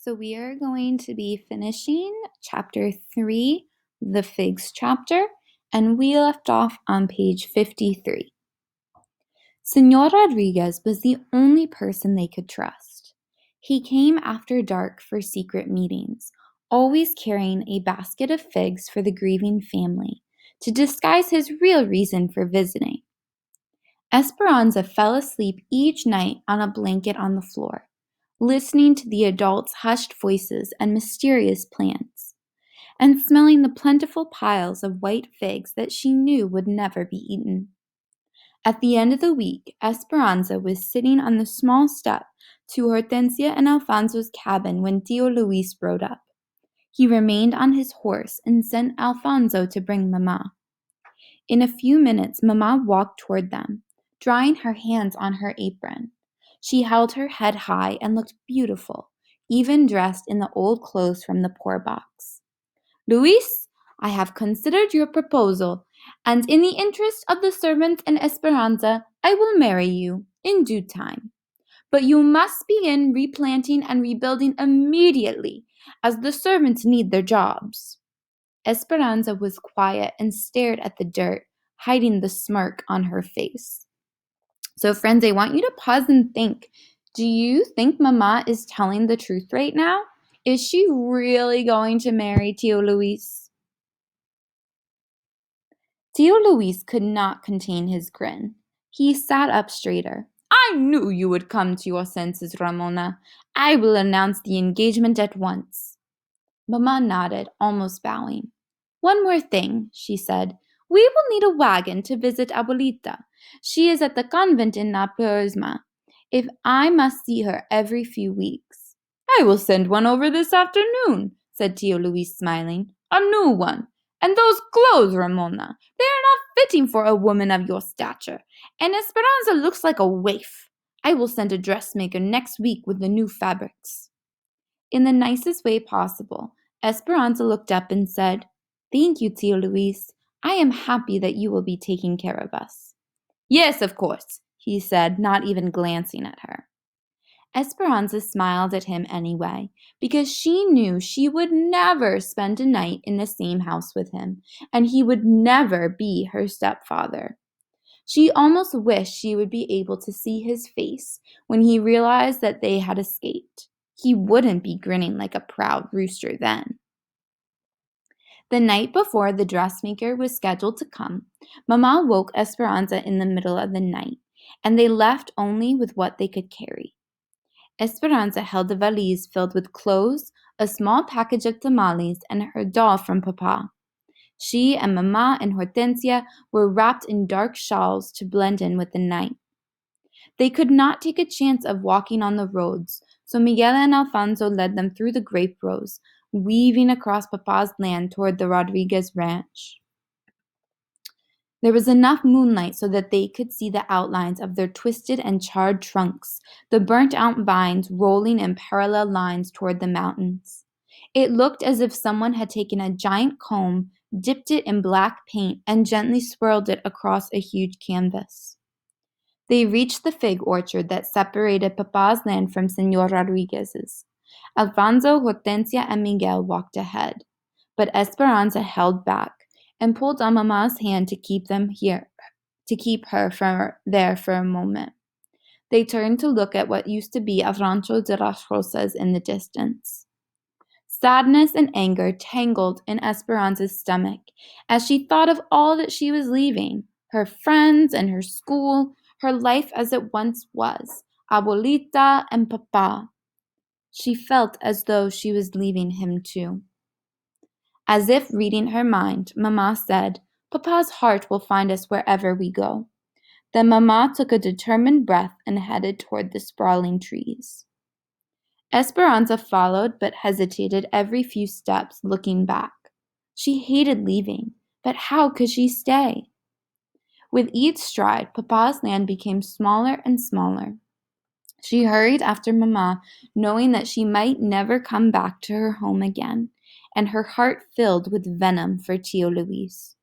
So we are going to be finishing chapter 3, the figs chapter, and we left off on page 53. Señor Rodriguez was the only person they could trust. He came after dark for secret meetings, always carrying a basket of figs for the grieving family, to disguise his real reason for visiting. Esperanza fell asleep each night on a blanket on the floor, listening to the adults' hushed voices and mysterious plans, and smelling the plentiful piles of white figs that she knew would never be eaten. At the end of the week, Esperanza was sitting on the small step to Hortensia and Alfonso's cabin when Tio Luis rode up. He remained on his horse and sent Alfonso to bring Mamá. In a few minutes, Mamá walked toward them, drying her hands on her apron. She held her head high and looked beautiful, even dressed in the old clothes from the poor box. Luis, I have considered your proposal, and in the interest of the servants and Esperanza, I will marry you in due time. But you must begin replanting and rebuilding immediately, as the servants need their jobs. Esperanza was quiet and stared at the dirt, hiding the smirk on her face. So, friends, I want you to pause and think. Do you think Mama is telling the truth right now? Is she really going to marry Tio Luis? Tio Luis could not contain his grin. He sat up straighter. I knew you would come to your senses, Ramona. I will announce the engagement at once. Mama nodded, almost bowing. One more thing, she said. We will need a wagon to visit Abuelita. She is at the convent in La Purisma. If I must see her every few weeks. I will send one over this afternoon, said Tio Luis, smiling. A new one. And those clothes, Ramona, they are not fitting for a woman of your stature, and Esperanza looks like a waif. I will send a dressmaker next week with the new fabrics. In the nicest way possible, Esperanza looked up and said, Thank you, Tio Luis. I am happy that you will be taking care of us. Yes, of course, he said, not even glancing at her. Esperanza smiled at him anyway, because she knew she would never spend a night in the same house with him, and he would never be her stepfather. She almost wished she would be able to see his face when he realized that they had escaped. He wouldn't be grinning like a proud rooster then. The night before the dressmaker was scheduled to come, Mama woke Esperanza in the middle of the night, and they left only with what they could carry. Esperanza held a valise filled with clothes, a small package of tamales, and her doll from Papa. She and Mama and Hortensia were wrapped in dark shawls to blend in with the night. They could not take a chance of walking on the roads, so Miguel and Alfonso led them through the grape rows, weaving across Papa's land toward the Rodriguez ranch. There was enough moonlight so that they could see the outlines of their twisted and charred trunks, the burnt-out vines rolling in parallel lines toward the mountains. It looked as if someone had taken a giant comb, dipped it in black paint, and gently swirled it across a huge canvas. They reached the fig orchard that separated Papa's land from Señor Rodriguez's. Alfonso, Hortensia, and Miguel walked ahead, but Esperanza held back and pulled on Mama's hand to keep her there for a moment. They turned to look at what used to be a Rancho de las Rosas in the distance. Sadness and anger tangled in Esperanza's stomach as she thought of all that she was leaving, her friends and her school, her life as it once was, Abuelita and Papa. She felt as though she was leaving him too. As if reading her mind, Mama said, Papa's heart will find us wherever we go. Then Mama took a determined breath and headed toward the sprawling trees. Esperanza followed but hesitated every few steps, looking back. She hated leaving, but how could she stay? With each stride, Papa's land became smaller and smaller. She hurried after Mama, knowing that she might never come back to her home again, and her heart filled with venom for Tio Luis.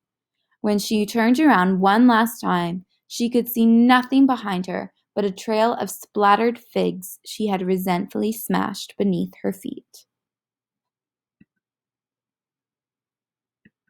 When she turned around one last time, she could see nothing behind her but a trail of splattered figs she had resentfully smashed beneath her feet.